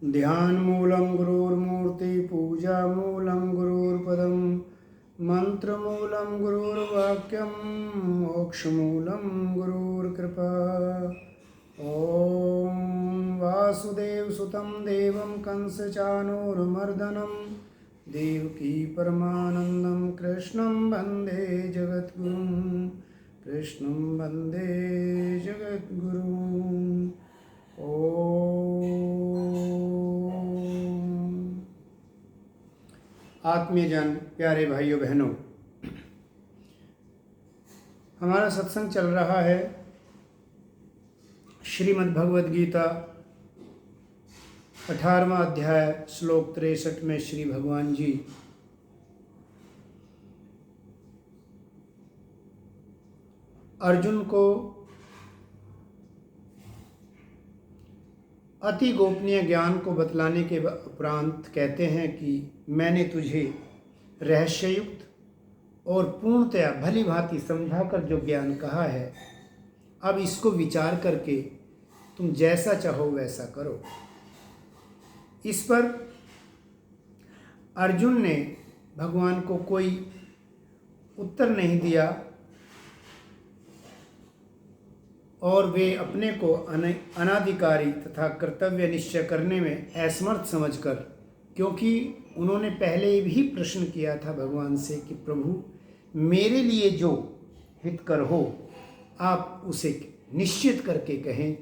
ध्यानमूलं गुरुर्मूर्ति पूजामूलं गुरुर्पदं मंत्रमूलं गुरुर्वाक्यं मोक्षमूलं गुरुर्कृपा। ॐ वासुदेवसुतं देवं कंसचाणूरमर्दनं देवकी परमानन्दं कृष्णं वन्दे जगद्गुरुं आत्मीय जन, प्यारे भाइयों बहनों, हमारा सत्संग चल रहा है श्रीमद् भगवद गीता 18वां अध्याय श्लोक 63 में श्री भगवान जी अर्जुन को अति गोपनीय ज्ञान को बतलाने के उपरांत कहते हैं कि मैंने तुझे रहस्ययुक्त और पूर्णतया भली भांति समझाकर जो ज्ञान कहा है, अब इसको विचार करके तुम जैसा चाहो वैसा करो। इस पर अर्जुन ने भगवान को कोई उत्तर नहीं दिया और वे अपने को अनाधिकारी तथा कर्तव्य निश्चय करने में असमर्थ समझकर, क्योंकि उन्होंने पहले भी प्रश्न किया था भगवान से कि प्रभु मेरे लिए जो हितकर हो आप उसे निश्चित करके कहें,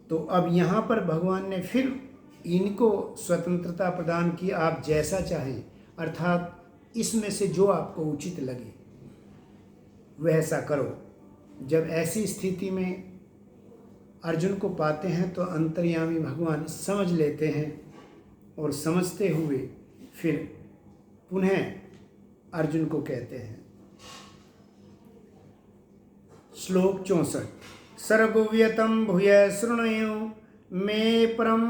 तो अब यहाँ पर भगवान ने फिर इनको स्वतंत्रता प्रदान की, आप जैसा चाहें, अर्थात इसमें से जो आपको उचित लगे वैसा करो। जब ऐसी स्थिति में अर्जुन को पाते हैं तो अंतर्यामी भगवान समझ लेते हैं और समझते हुए फिर पुनः अर्जुन को कहते हैं। श्लोक 64। सर्गोव्यतं भूय शृणुयो मे परम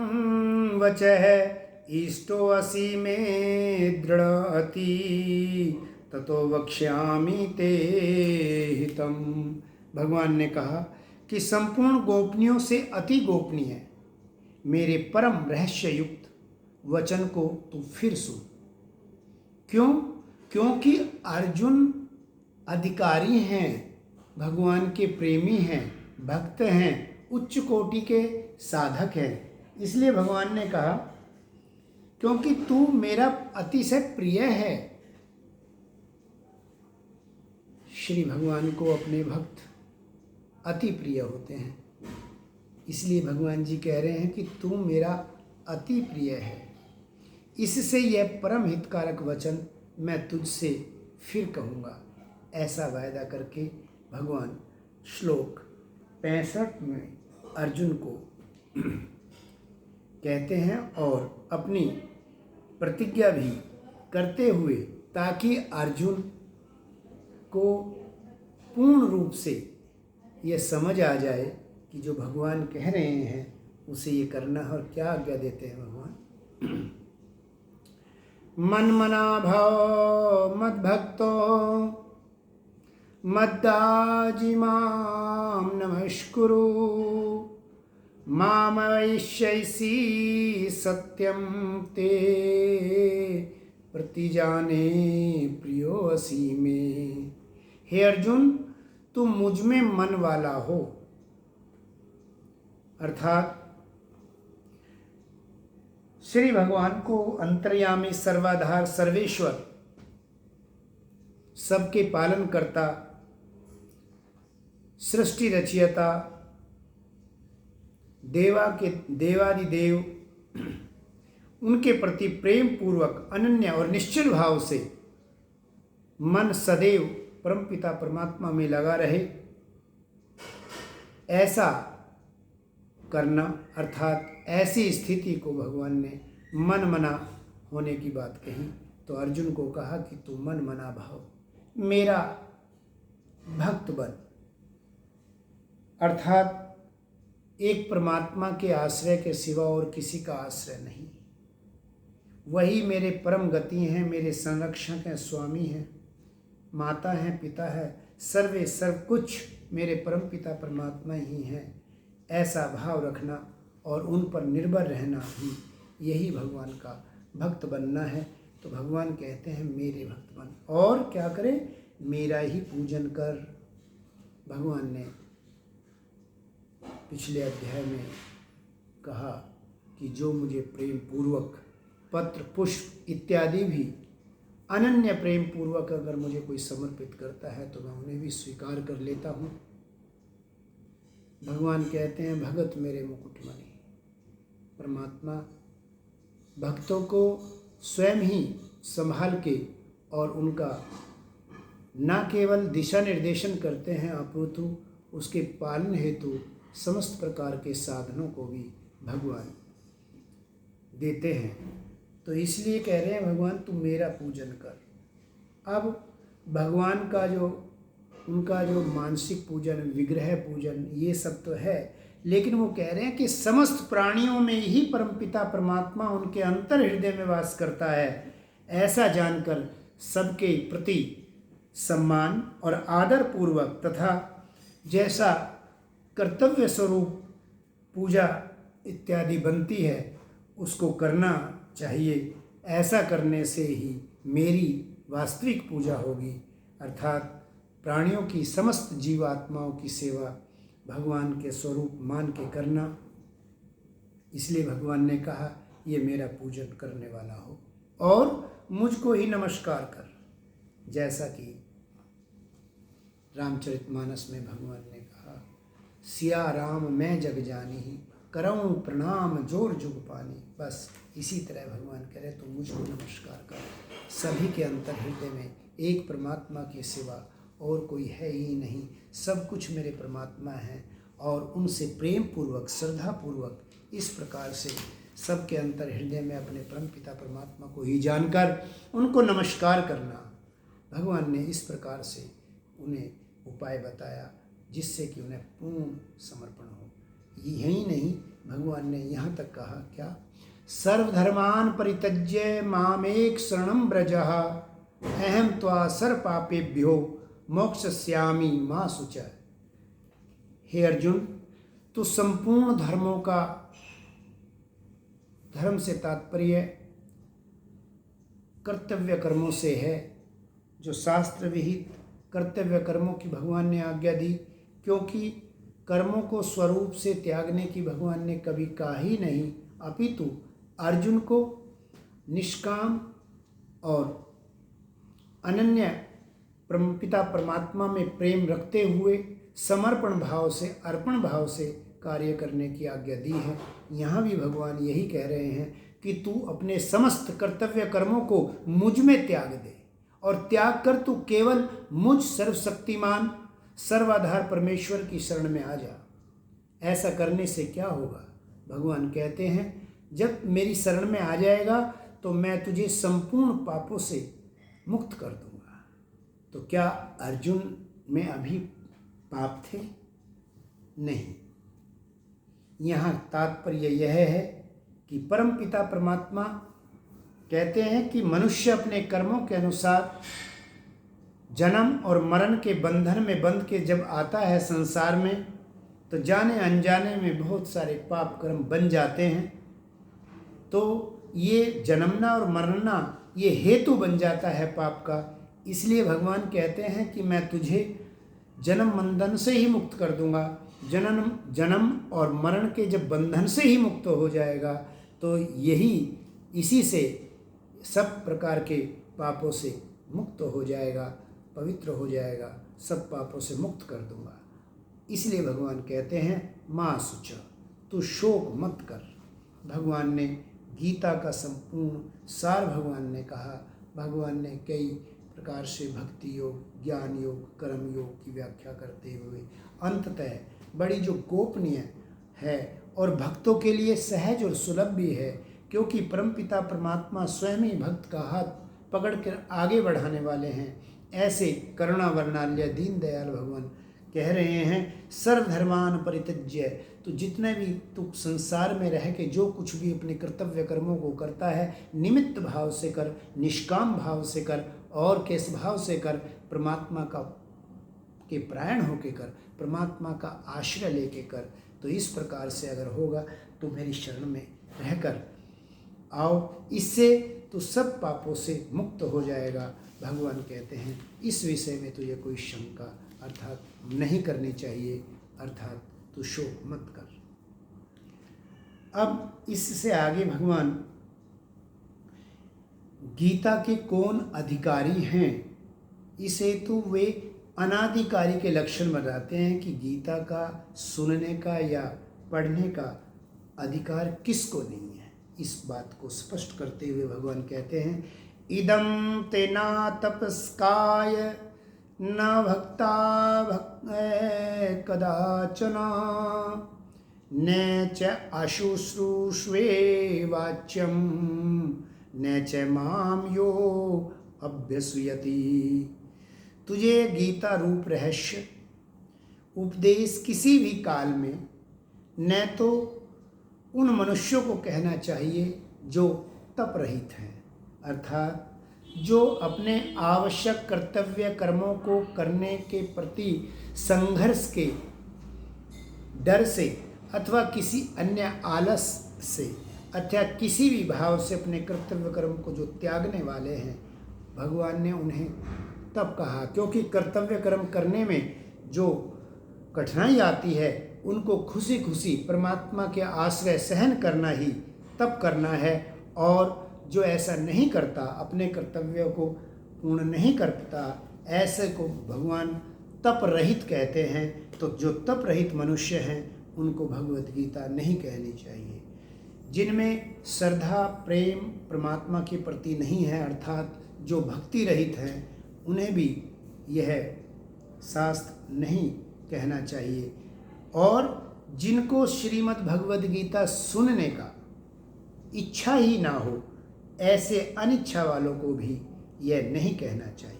वचः इष्टो असि मे दृढ़ति ततो वक्ष्यामि ते हितम। भगवान ने कहा कि संपूर्ण गोपनीयों से अति गोपनीय मेरे परम रहस्य युक्त वचन को तू फिर सुन। क्यों? क्योंकि अर्जुन अधिकारी हैं, भगवान के प्रेमी हैं, भक्त हैं, उच्च कोटि के साधक हैं। इसलिए भगवान ने कहा क्योंकि तू मेरा अतिशय प्रिय है। श्री भगवान को अपने भक्त अति प्रिय होते हैं, इसलिए भगवान जी कह रहे हैं कि तू मेरा अति प्रिय है। इससे यह परम हितकारक वचन मैं तुझसे फिर कहूँगा, ऐसा वायदा करके भगवान श्लोक 65 में अर्जुन को कहते हैं और अपनी प्रतिज्ञा भी करते हुए, ताकि अर्जुन को पूर्ण रूप से यह समझ आ जाए कि जो भगवान कह रहे हैं उसे ये करना है। और क्या आज्ञा देते हैं भगवान? मन मना भव मद्भक्तो मद्दाजी माम नमस्कुरु माम वैश्यसि सत्यम ते प्रतिजाने प्रियो असि में। हे अर्जुन, तुम मुझ में मन वाला हो, अर्थात श्री भगवान को अंतर्यामी, सर्वाधार, सर्वेश्वर, सबके पालन करता, सृष्टि रचयिता, देवादिदेव, उनके प्रति प्रेम पूर्वक अनन्य और निश्चल भाव से मन सदैव परमपिता परमात्मा में लगा रहे, ऐसा करना, अर्थात ऐसी स्थिति को भगवान ने मन मना होने की बात कही। तो अर्जुन को कहा कि तू मन मना भाव मेरा भक्त बन, अर्थात एक परमात्मा के आश्रय के सिवा और किसी का आश्रय नहीं। वही मेरे परम गति हैं, मेरे संरक्षक हैं, स्वामी हैं, माता हैं, पिता है, सब कुछ मेरे परम पिता परमात्मा ही हैं। ऐसा भाव रखना और उन पर निर्भर रहना ही, यही भगवान का भक्त बनना है। तो भगवान कहते हैं मेरे भक्त बन, और क्या करें, मेरा ही पूजन कर। भगवान ने पिछले अध्याय में कहा कि जो मुझे प्रेम पूर्वक पत्र पुष्प इत्यादि भी अनन्य प्रेम पूर्वक अगर मुझे कोई समर्पित करता है तो मैं उन्हें भी स्वीकार कर लेता हूँ। भगवान कहते हैं भगत मेरे मुकुटमणि। परमात्मा भक्तों को स्वयं ही संभाल के और उनका न केवल दिशा निर्देशन करते हैं अपितु उसके पालन हेतु समस्त प्रकार के साधनों को भी भगवान देते हैं। तो इसलिए कह रहे हैं भगवान तू मेरा पूजन कर। अब भगवान का जो उनका जो मानसिक पूजन, विग्रह पूजन, ये सब तो है, लेकिन वो कह रहे हैं कि समस्त प्राणियों में ही परमपिता परमात्मा उनके अंतर हृदय में वास करता है। ऐसा जानकर सबके प्रति सम्मान और आदर पूर्वक तथा जैसा कर्तव्य स्वरूप पूजा इत्यादि बनती है उसको करना चाहिए। ऐसा करने से ही मेरी वास्तविक पूजा होगी, अर्थात प्राणियों की समस्त जीवात्माओं की सेवा भगवान के स्वरूप मान के करना। इसलिए भगवान ने कहा ये मेरा पूजन करने वाला हो और मुझको ही नमस्कार कर। जैसा कि रामचरितमानस में भगवान ने कहा सिया राम मैं जग जानी करऊँ प्रणाम जोर जुग पानी। बस इसी तरह भगवान कह रहे तो मुझको नमस्कार कर। सभी के अंतर हृदय में एक परमात्मा के सिवा और कोई है ही नहीं, सब कुछ मेरे परमात्मा हैं और उनसे प्रेम पूर्वक श्रद्धा पूर्वक इस प्रकार से सबके अंतर हृदय में अपने परम पिता परमात्मा को ही जानकर उनको नमस्कार करना। भगवान ने इस प्रकार से उन्हें उपाय बताया जिससे कि उन्हें पूर्ण समर्पण हो। यही नहीं, भगवान ने यहाँ तक कहा क्या, सर्वधर्मान परित्यज्य मामेक शरणं व्रजः अहम त्वा सर्व पापेभ्यो मोक्षयिष्यामि मा शुचः। हे अर्जुन, तो संपूर्ण धर्मों का, धर्म से तात्पर्य कर्तव्य कर्मों से है, जो शास्त्र विहित कर्तव्य कर्मों की भगवान ने आज्ञा दी, क्योंकि कर्मों को स्वरूप से त्यागने की भगवान ने कभी कहा ही नहीं, अपितु अर्जुन को निष्काम और अनन्य पिता परमात्मा में प्रेम रखते हुए समर्पण भाव से, अर्पण भाव से कार्य करने की आज्ञा दी है। यहाँ भी भगवान यही कह रहे हैं कि तू अपने समस्त कर्तव्य कर्मों को मुझ में त्याग दे और त्याग कर तू केवल मुझ सर्वशक्तिमान सर्वाधार परमेश्वर की शरण में आ जा। ऐसा करने से क्या होगा? भगवान कहते हैं जब मेरी शरण में आ जाएगा तो मैं तुझे संपूर्ण पापों से मुक्त कर दूंगा। तो क्या अर्जुन में अभी पाप थे? नहीं। यहाँ तात्पर्य यह है कि परम पिता परमात्मा कहते हैं कि मनुष्य अपने कर्मों के अनुसार जन्म और मरण के बंधन में बंध के जब आता है संसार में, तो जाने अनजाने में बहुत सारे पाप कर्म बन जाते हैं। तो ये जन्मना और मरना ये हेतु बन जाता है पाप का। इसलिए भगवान कहते हैं कि मैं तुझे जन्म बंधन से ही मुक्त कर दूंगा। जन्म और मरण के जब बंधन से ही मुक्त हो जाएगा तो यही इसी से सब प्रकार के पापों से मुक्त हो जाएगा, पवित्र हो जाएगा, सब पापों से मुक्त कर दूंगा। इसलिए भगवान कहते हैं माँ शुच, तू शोक मत कर। भगवान ने गीता का संपूर्ण सार भगवान ने कहा। भगवान ने कई प्रकार से भक्ति योग, ज्ञान योग, कर्म योग की व्याख्या करते हुए अंततः बड़ी जो गोपनीय है और भक्तों के लिए सहज और सुलभ भी है, क्योंकि परमपिता परमात्मा स्वयं ही भक्त का हाथ पकड़ कर आगे बढ़ाने वाले हैं। ऐसे करुणा वर्णाल्य दीन दयाल भगवान कह रहे हैं सर्वधर्मान परित्यज्य, तो जितने भी तू संसार में रह के जो कुछ भी अपने कर्तव्य कर्मों को करता है निमित्त भाव से कर, निष्काम भाव से कर और किस भाव से कर, परमात्मा का के प्रायण होके कर, परमात्मा का आश्रय लेके कर। तो इस प्रकार से अगर होगा तो मेरी शरण में रहकर आओ, इससे तो सब पापों से मुक्त हो जाएगा। भगवान कहते हैं इस विषय में तुझे कोई शंका अर्थात नहीं करनी चाहिए, अर्थात तू शोक मत कर। अब इससे आगे भगवान गीता के कौन अधिकारी हैं, इस हेतु वे अनाधिकारी के लक्षण बताते हैं कि गीता का सुनने का या पढ़ने का अधिकार किसको नहीं है। इस बात को स्पष्ट करते हुए भगवान कहते हैं इदं ते न तपस्काय न भक्ता कदाचन न च अशुश्रूष्वे वाच्यम न च माम यो अभ्यसूयति। तुझे गीता रूप रहस्य उपदेश किसी भी काल में न तो उन मनुष्यों को कहना चाहिए जो तप रहित हैं, अर्थात जो अपने आवश्यक कर्तव्य कर्मों को करने के प्रति संघर्ष के डर से अथवा किसी अन्य आलस से अथवा किसी भी भाव से अपने कर्तव्य कर्म को जो त्यागने वाले हैं, भगवान ने उन्हें तप कहा। क्योंकि कर्तव्य कर्म करने में जो कठिनाई आती है उनको खुशी खुशी परमात्मा के आश्रय सहन करना ही तप करना है, और जो ऐसा नहीं करता, अपने कर्तव्यों को पूर्ण नहीं करता, ऐसे को भगवान तप रहित कहते हैं। तो जो तप रहित मनुष्य हैं उनको भगवत गीता नहीं कहनी चाहिए। जिनमें श्रद्धा प्रेम परमात्मा के प्रति नहीं है, अर्थात जो भक्ति रहित हैं, उन्हें भी यह शास्त्र नहीं कहना चाहिए। और जिनको श्रीमद् भगवद गीता सुनने का इच्छा ही ना हो, ऐसे अनिच्छा वालों को भी यह नहीं कहना चाहिए।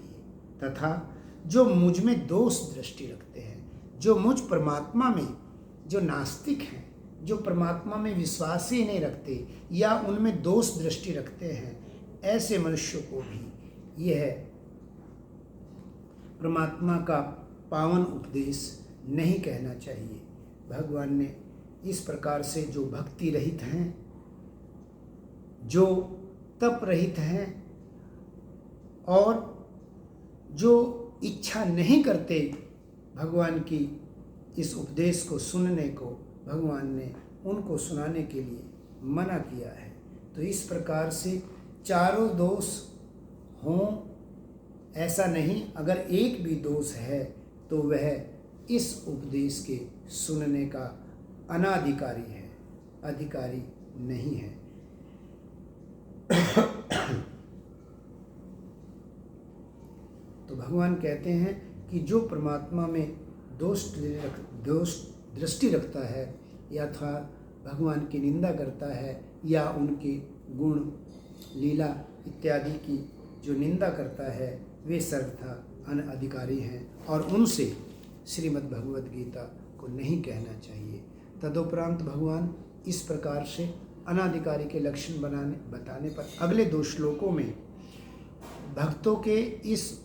तथा जो मुझ में दोष दृष्टि रखते हैं, जो मुझ परमात्मा में जो नास्तिक हैं, जो परमात्मा में विश्वास ही नहीं रखते या उनमें दोष दृष्टि रखते हैं, ऐसे मनुष्यों को भी यह परमात्मा का पावन उपदेश नहीं कहना चाहिए। भगवान ने इस प्रकार से जो भक्ति रहित हैं, जो तप रहित हैं और जो इच्छा नहीं करते भगवान की इस उपदेश को सुनने को, भगवान ने उनको सुनाने के लिए मना किया है। तो इस प्रकार से चारों दोष हों ऐसा नहीं, अगर एक भी दोष है तो वह इस उपदेश के सुनने का अनाधिकारी है, अधिकारी नहीं है। तो भगवान कहते हैं कि जो परमात्मा में दोष दृष्टि रखता है या था भगवान की निंदा करता है या उनके गुण लीला इत्यादि की जो निंदा करता है, वे सर्वथा अनधिकारी हैं और उनसे श्रीमद् भगवद गीता को नहीं कहना चाहिए। तदुपरांत भगवान इस प्रकार से अनाधिकारी के लक्षण बताने पर अगले 2 श्लोकों में भक्तों के इस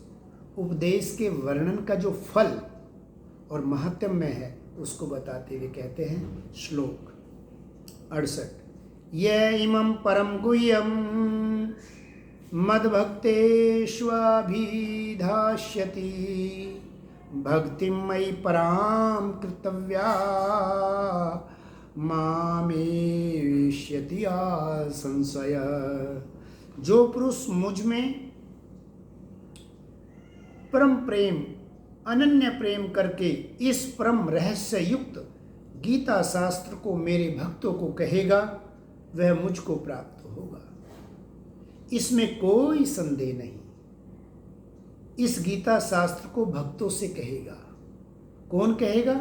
उपदेश के वर्णन का जो फल और महत्म्य है उसको बताते हुए कहते हैं, श्लोक 68, ये इमं परम गुह्यं मद्भक्तेष्वभिधास्यति भक्तिं मयि परां कर्तव्या मामेष्यति संशय। जो पुरुष मुझ में परम प्रेम अनन्य प्रेम करके इस परम रहस्य युक्त गीता शास्त्र को मेरे भक्तों को कहेगा, वह मुझको प्राप्त होगा, इसमें कोई संदेह नहीं। इस गीता शास्त्र को भक्तों से कहेगा। कौन कहेगा?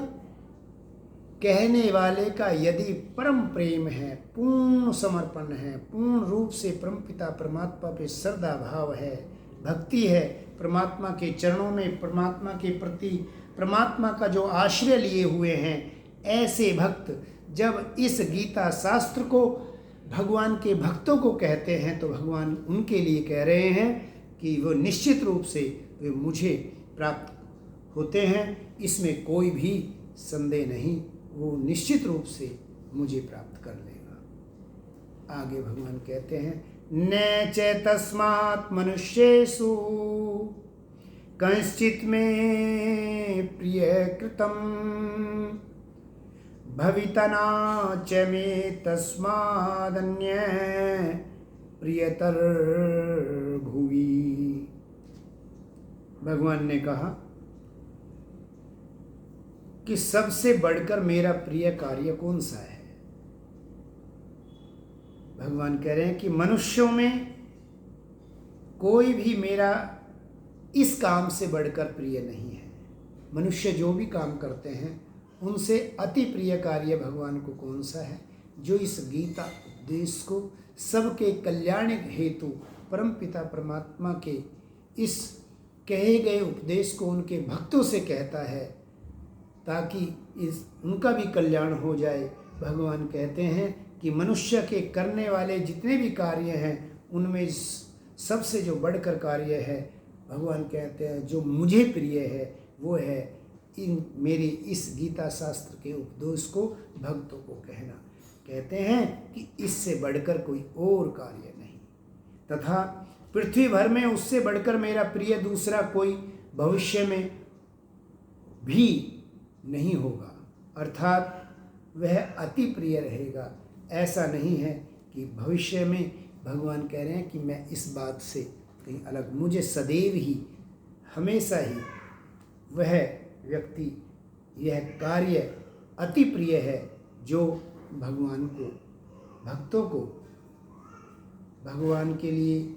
कहने वाले का यदि परम प्रेम है, पूर्ण समर्पण है, पूर्ण रूप से परम पिता परमात्मा पे श्रद्धा भाव है, भक्ति है, परमात्मा के चरणों में परमात्मा के प्रति परमात्मा का जो आश्रय लिए हुए हैं, ऐसे भक्त जब इस गीता शास्त्र को भगवान के भक्तों को कहते हैं तो भगवान उनके लिए कह रहे हैं कि वो निश्चित रूप से वे मुझे प्राप्त होते हैं, इसमें कोई भी संदेह नहीं वो निश्चित रूप से मुझे प्राप्त कर लेगा। आगे भगवान कहते हैं, न चैतस्मात् मनुष्येषु कंश्चित् मे प्रिय कृतं भवितना च मे तस्मादन्य प्रियतर भुवि। भगवान ने कहा कि सबसे बढ़कर मेरा प्रिय कार्य कौन सा है। भगवान कह रहे हैं कि मनुष्यों में कोई भी मेरा इस काम से बढ़कर प्रिय नहीं है। मनुष्य जो भी काम करते हैं उनसे अति प्रिय कार्य भगवान को कौन सा है, जो इस गीता उपदेश को सबके कल्याण हेतु परमपिता परमात्मा के इस कहे गए उपदेश को उनके भक्तों से कहता है ताकि उनका भी कल्याण हो जाए। भगवान कहते हैं कि मनुष्य के करने वाले जितने भी कार्य हैं उनमें सबसे जो बढ़कर कार्य है, भगवान कहते हैं जो मुझे प्रिय है, वो है मेरे इस गीता शास्त्र के उपदेश को भक्तों को कहना। कहते हैं कि इससे बढ़कर कोई और कार्य नहीं, तथा पृथ्वी भर में उससे बढ़कर मेरा प्रिय दूसरा कोई भविष्य में भी नहीं होगा, अर्थात वह अति प्रिय रहेगा। ऐसा नहीं है कि भविष्य में भगवान कह रहे हैं कि मैं इस बात से कहीं अलग, मुझे सदैव ही हमेशा ही वह व्यक्ति यह कार्य अति प्रिय है जो भगवान को भक्तों को भगवान के लिए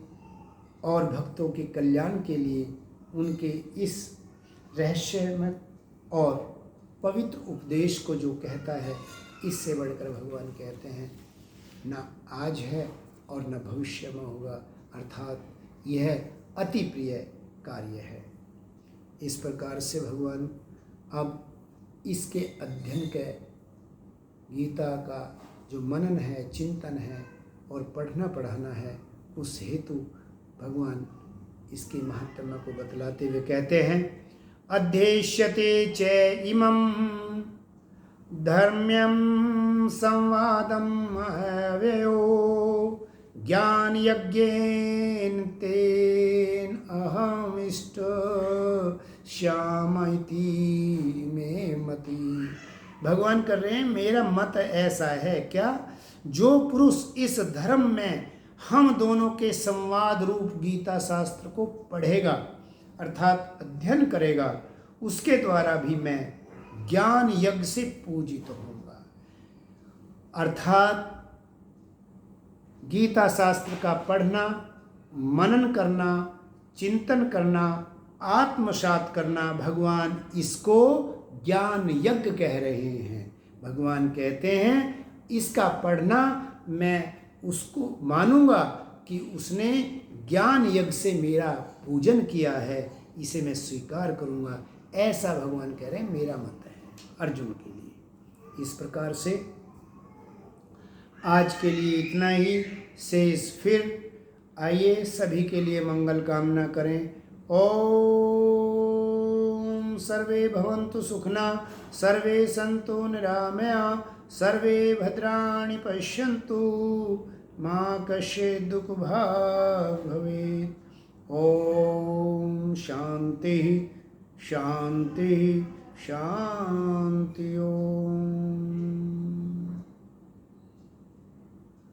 और भक्तों के कल्याण के लिए उनके इस रहस्यमय और पवित्र उपदेश को जो कहता है, इससे बढ़कर भगवान कहते हैं न आज है और न भविष्य में होगा, अर्थात यह अति प्रिय कार्य है। इस प्रकार से भगवान अब इसके अध्ययन के गीता का जो मनन है, चिंतन है और पढ़ना पढ़ाना है, उस हेतु भगवान इसकी महत्ता को बतलाते हुए कहते हैं, अध्येष्यते च इमं धर्म्यं संवादं महव्ययो ज्ञान यज्ञेन तेन अहमिष्ट श्यामति मे मति। भगवान कर रहे हैं मेरा मत ऐसा है क्या, जो पुरुष इस धर्म में हम दोनों के संवाद रूप गीता शास्त्र को पढ़ेगा अर्थात अध्ययन करेगा, उसके द्वारा भी मैं ज्ञान यज्ञ से पूजित होऊंगा। अर्थात गीता शास्त्र का पढ़ना, मनन करना, चिंतन करना, आत्मसात करना, भगवान इसको ज्ञान यज्ञ कह रहे हैं। भगवान कहते हैं इसका पढ़ना मैं उसको मानूंगा कि उसने ज्ञान यज्ञ से मेरा पूजन किया है, इसे मैं स्वीकार करूंगा। ऐसा भगवान कह रहे हैं मेरा मत है अर्जुन के लिए। इस प्रकार से आज के लिए इतना ही शेष। फिर आइए सभी के लिए मंगल कामना करें। ओम सर्वे भवन्तु सुखना, सर्वे सन्तु निरामया, सर्वे भद्राणि पश्यन्तु, मा कश्चित् दुःखभाग् भवेत्। ओम शांति शांति शांति। ओम।